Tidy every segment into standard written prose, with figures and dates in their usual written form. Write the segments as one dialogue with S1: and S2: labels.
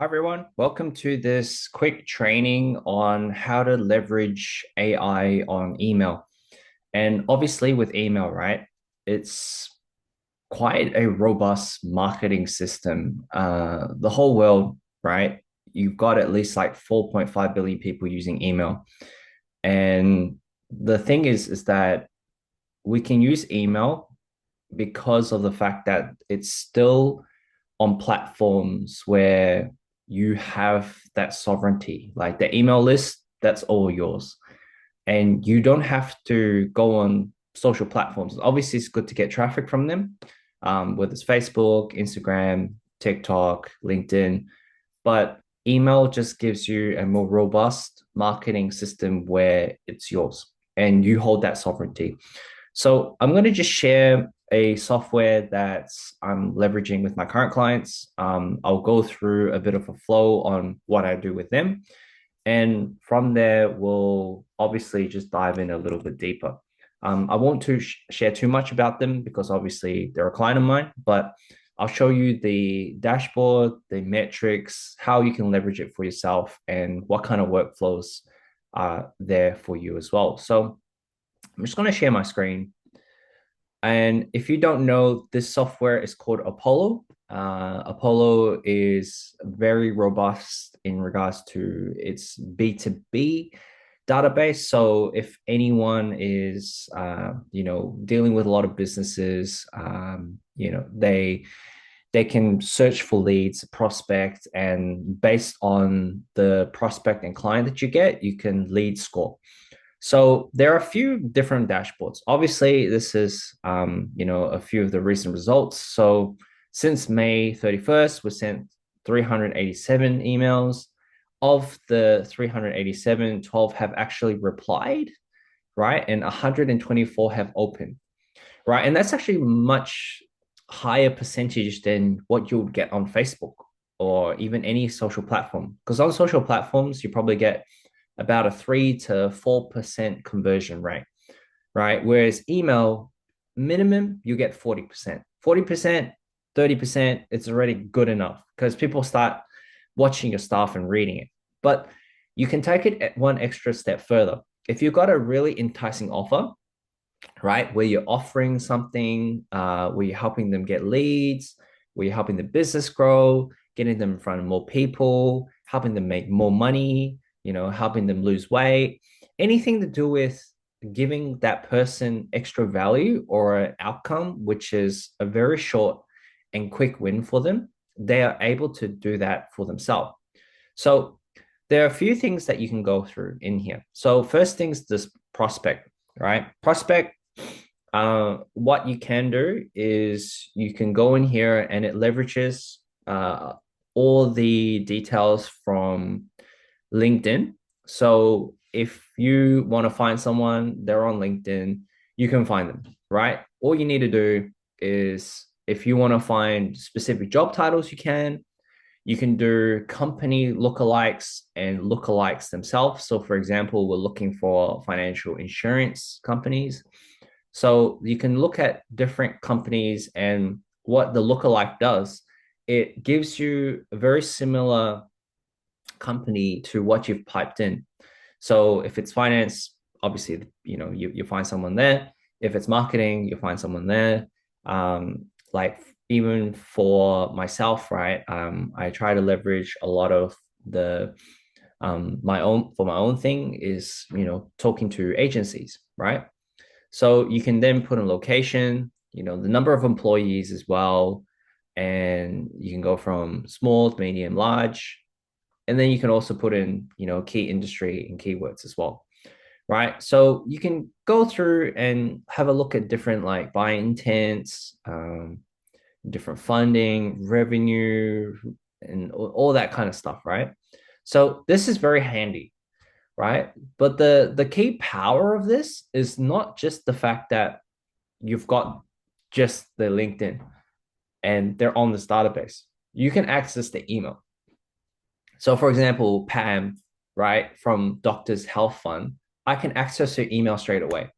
S1: Hi everyone, welcome to this quick training on how to leverage AI on email. And obviously, with email, right, it's quite a robust marketing system. The whole world, right, you've got at least like 4.5 billion people using email. And the thing is that we can use email because of the fact that it's still on platforms where you have that sovereignty, like the email list, that's all yours. And you don't have to go on social platforms. Obviously, it's good to get traffic from them, whether it's Facebook, Instagram, TikTok, LinkedIn. But email just gives you a more robust marketing system where it's yours and you hold that sovereignty. So I'm going to just share a software that I'm leveraging with my current clients. I'll go through a bit of a flow on what I do with them. And from there, we'll obviously just dive in a little bit deeper. I won't share too much about them because obviously they're a client of mine, but I'll show you the dashboard, the metrics, how you can leverage it for yourself, and what kind of workflows are there for you as well. So I'm just going to share my screen. And if you don't know, this software is called Apollo. Apollo is very robust in regards to its B2B database. So if anyone is, dealing with a lot of businesses, they can search for leads, prospect, and based on the prospect and client that you get, you can lead score. So there are a few different dashboards. Obviously, this is a few of the recent results. So since May 31st, we sent 387 emails. Of the 387, 12 have actually replied, right? And 124 have opened, right? And that's actually much higher percentage than what you would get on Facebook or even any social platform. Because on social platforms, you probably get about a 3 to 4% conversion rate, right? Whereas email, minimum, you get 40%. 40%, 30%, it's already good enough because people start watching your stuff and reading it. But you can take it one extra step further. If you've got a really enticing offer, right, where you're offering something, where you're helping them get leads, where you're helping the business grow, getting them in front of more people, helping them make more money, helping them lose weight, anything to do with giving that person extra value or an outcome, which is a very short and quick win for them, they are able to do that for themselves. So there are a few things that you can go through in here. So first things, this prospect, right? Prospect, what you can do is you can go in here and it leverages all the details from LinkedIn. So if you want to find someone, they're on LinkedIn, you can find them, right? All you need to do is if you want to find specific job titles, you can. You can do company lookalikes and lookalikes themselves. So, for example, we're looking for financial insurance companies. So, you can look at different companies and what the lookalike does. It gives you a very similar company to what you've piped in. So, if it's finance, obviously, you find someone there. If it's marketing, you find someone there. Like even for myself, right? I try to leverage a lot of the my own thing is talking to agencies, right? So you can then put in location, the number of employees as well, and you can go from small to medium, large, and then you can also put in key industry and keywords as well, right? So you can go through and have a look at different like buying intents, different funding, revenue, and all that kind of stuff, right? So this is very handy, right? But the key power of this is not just the fact that you've got just the LinkedIn and they're on this database. You can access the email. So for example, Pam, right, from Doctors Health Fund, I can access her email straight away.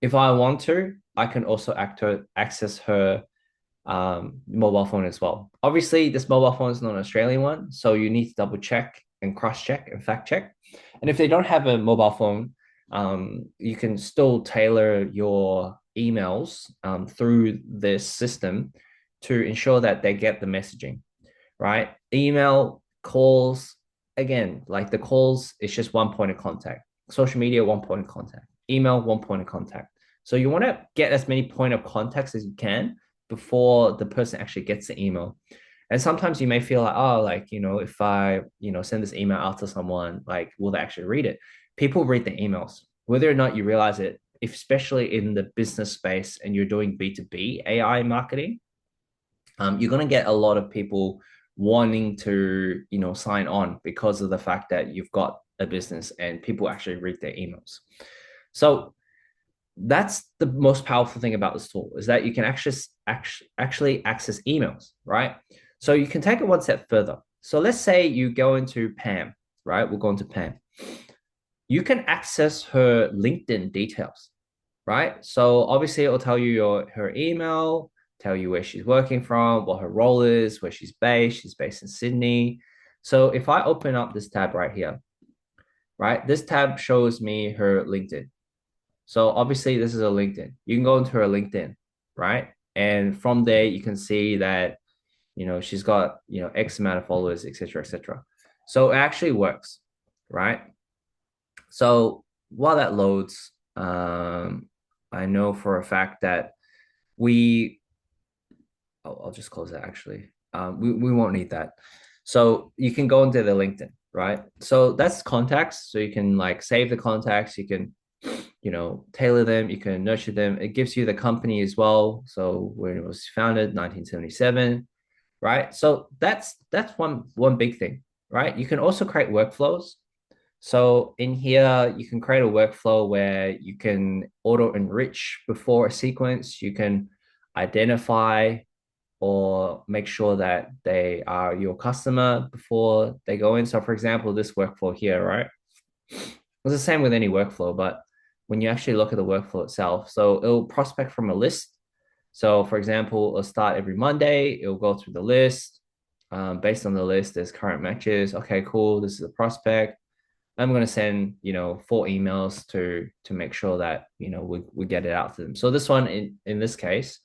S1: If I want to, I can also access her mobile phone as well. Obviously, this mobile phone is not an Australian one, so you need to double check and cross check and fact check. And if they don't have a mobile phone, you can still tailor your emails through this system to ensure that they get the messaging, right? Email, calls, again, like the calls, it's just one point of contact. Social media, one point of contact. Email, one point of contact. So you want to get as many point of contacts as you can before the person actually gets the email. And sometimes you may feel like, oh, like, if I, send this email out to someone, like, will they actually read it? People read the emails, whether or not you realize it, especially in the business space and you're doing B2B AI marketing, you're going to get a lot of people wanting to, sign on because of the fact that you've got a business and people actually read their emails. So that's the most powerful thing about this tool is that you can actually access emails, right? So you can take it one step further. So let's say you go into Pam, right? We'll go into Pam. You can access her LinkedIn details, right? So obviously it'll tell you her email, tell you where she's working from, what her role is, where she's based. She's based in Sydney. So if I open up this tab right here, right? This tab shows me her LinkedIn. So obviously this is a LinkedIn. You can go into her LinkedIn, right? And from there you can see that, she's got, X amount of followers, etc., etc. So it actually works, right? So while that loads, I know for a fact that we, I'll just close that actually. We won't need that. So you can go into the LinkedIn, right? So that's contacts. So you can like save the contacts. You can, tailor them. You can nurture them. It gives you the company as well. So when it was founded, 1977, right? So that's one big thing, right? You can also create workflows. So in here, you can create a workflow where you can auto enrich before a sequence. You can identify or make sure that they are your customer before they go in. So for example, this workflow here, right? It's the same with any workflow, but when you actually look at the workflow itself, so it'll prospect from a list. So for example, it'll start every Monday, it'll go through the list. Based on the list, there's current matches. Okay, cool. This is a prospect. I'm going to send, 4 emails to make sure that, we get it out to them. So this one in this case,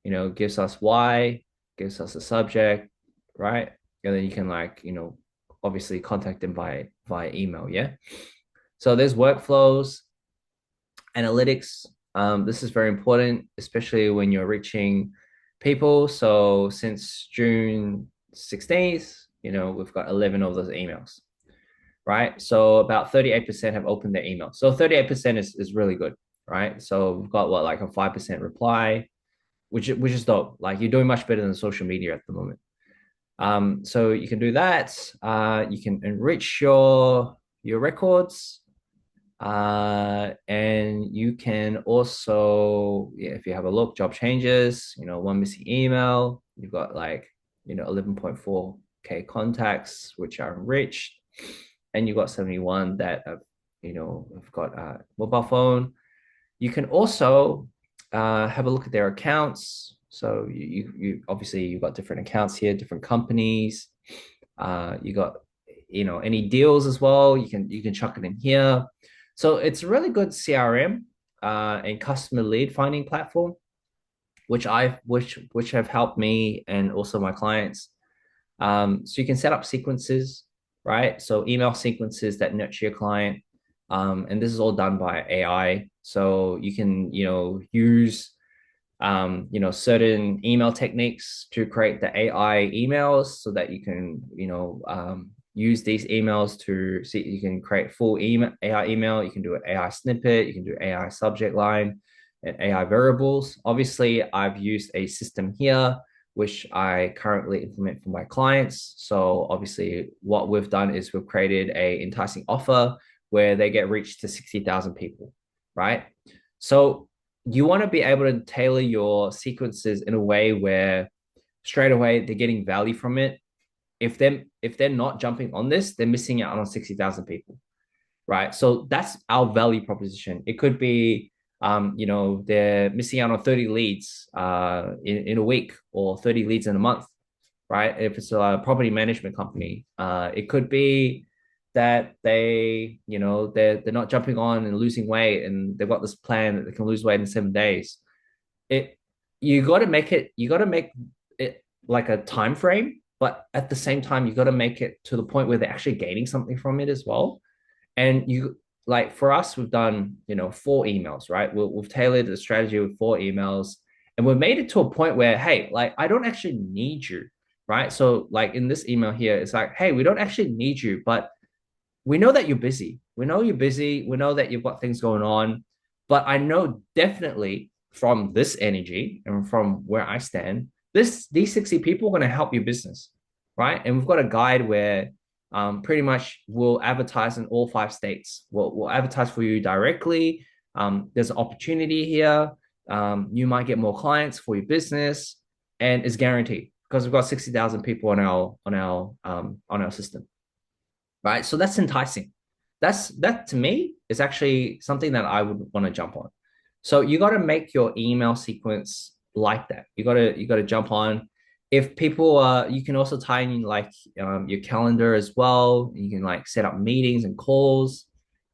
S1: gives us why, gives us a subject, right? And then you can like, obviously contact them via email. Yeah. So there's workflows, analytics. This is very important, especially when you're reaching people. So since June 16th, we've got 11 of those emails, right? So about 38% have opened their email. So 38% is really good, right? So we've got what, like a 5% reply, which is dope. Like you're doing much better than social media at the moment. So you can do that. You can enrich your records. And you can also, yeah, if you have a look, job changes, one missing email, you've got like, 11.4K contacts, which are enriched, and you've got 71 that have, have got a mobile phone. You can also have a look at their accounts. So you obviously you've got different accounts here, different companies. You got, any deals as well. You can chuck it in here. So it's a really good CRM and customer lead finding platform, which have helped me and also my clients. So you can set up sequences, right? So email sequences that nurture your client. And this is all done by AI. So you can, use certain email techniques to create the AI emails so that you can, use these emails to see, you can create full email, AI email, you can do an AI snippet, you can do AI subject line and AI variables. Obviously, I've used a system here, which I currently implement for my clients. So obviously what we've done is we've created a enticing offer where they get reached to 60,000 people, right? So you want to be able to tailor your sequences in a way where straight away they're getting value from it. If they're not jumping on this, they're missing out on 60,000 people, right? So that's our value proposition. It could be they're missing out on 30 leads in a week or 30 leads in a month, right? If it's a property management company, it could be that they're not jumping on and losing weight, and they've got this plan that they can lose weight in 7 days. It you got to make it like a time frame, but at the same time, you got to make it to the point where they're actually gaining something from it as well. And you like for us, we've done 4 emails, right? We've tailored the strategy with 4 emails, and we've made it to a point where, hey, like I don't actually need you, right? So like in this email here, it's like, hey, we don't actually need you, but we know that you're busy. We know you're busy. We know that you've got things going on, but I know definitely from this energy and from where I stand, these 60 people are going to help your business, right? And we've got a guide where pretty much we'll advertise in all 5 states. We'll advertise for you directly. There's an opportunity here. You might get more clients for your business, and it's guaranteed because we've got 60,000 people on our system, right? So that's enticing. That to me is actually something that I would want to jump on. So you got to make your email sequence like that. You got to jump on. If people you can also tie in like your calendar as well. You can like set up meetings and calls,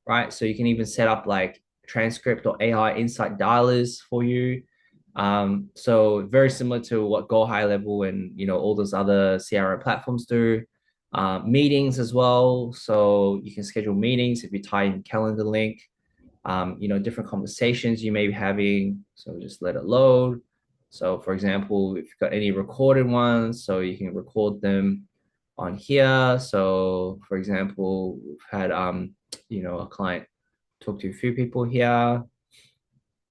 S1: right? So you can even set up like transcript or AI insight dialers for you. So very similar to what Go High Level and all those other CRM platforms do. Meetings as well. So you can schedule meetings if you tie in calendar link, different conversations you may be having. So just let it load. So for example, if you've got any recorded ones, so you can record them on here. So for example, we've had, a client talk to a few people here,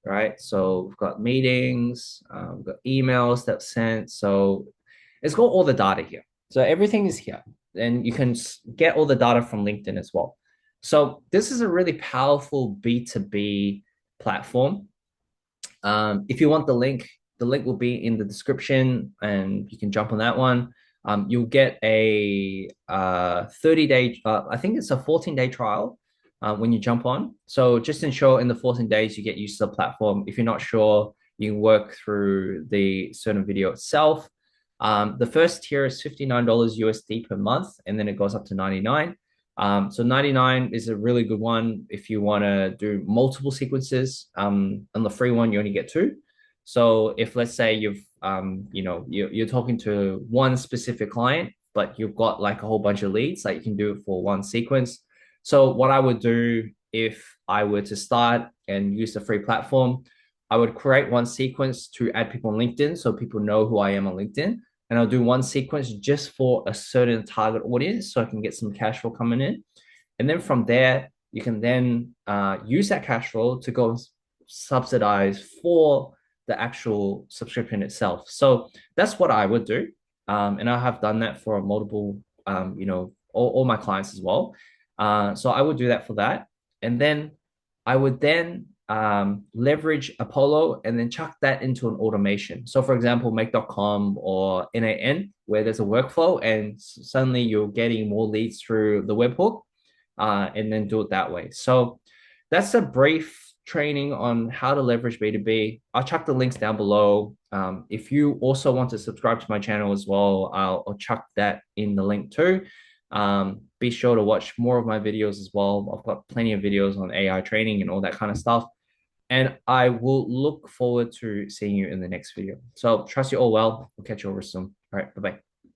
S1: right? So we've got meetings, we've got emails that sent. So it's got all the data here. So everything is here, and you can get all the data from LinkedIn as well. So this is a really powerful B2B platform. If you want the link will be in the description, and you can jump on that one. You'll get a 30-day, I think it's a 14-day trial when you jump on. So just ensure in the 14 days you get used to the platform. If you're not sure, you can work through the certain video itself. The first tier is $59 USD per month, and then it goes up to 99. So 99 is a really good one if you want to do multiple sequences. On the free one, you only get 2. So if let's say you're talking to one specific client, but you've got like a whole bunch of leads, like you can do it for one sequence. So what I would do if I were to start and use the free platform, I would create one sequence to add people on LinkedIn so people know who I am on LinkedIn. And I'll do one sequence just for a certain target audience so I can get some cash flow coming in. And then from there, you can then use that cash flow to go subsidize for the actual subscription itself. So that's what I would do. And I have done that for multiple, all my clients as well. So I would do that for that. And then I would then leverage Apollo and then chuck that into an automation. So for example, make.com or NAN, where there's a workflow and suddenly you're getting more leads through the webhook, and then do it that way. So that's a brief training on how to leverage B2B. I'll chuck the links down below. If you also want to subscribe to my channel as well, I'll chuck that in the link too. Be sure to watch more of my videos as well. I've got plenty of videos on AI training and all that kind of stuff. And I will look forward to seeing you in the next video. So trust you all well. We'll catch you over soon. All right. Bye-bye.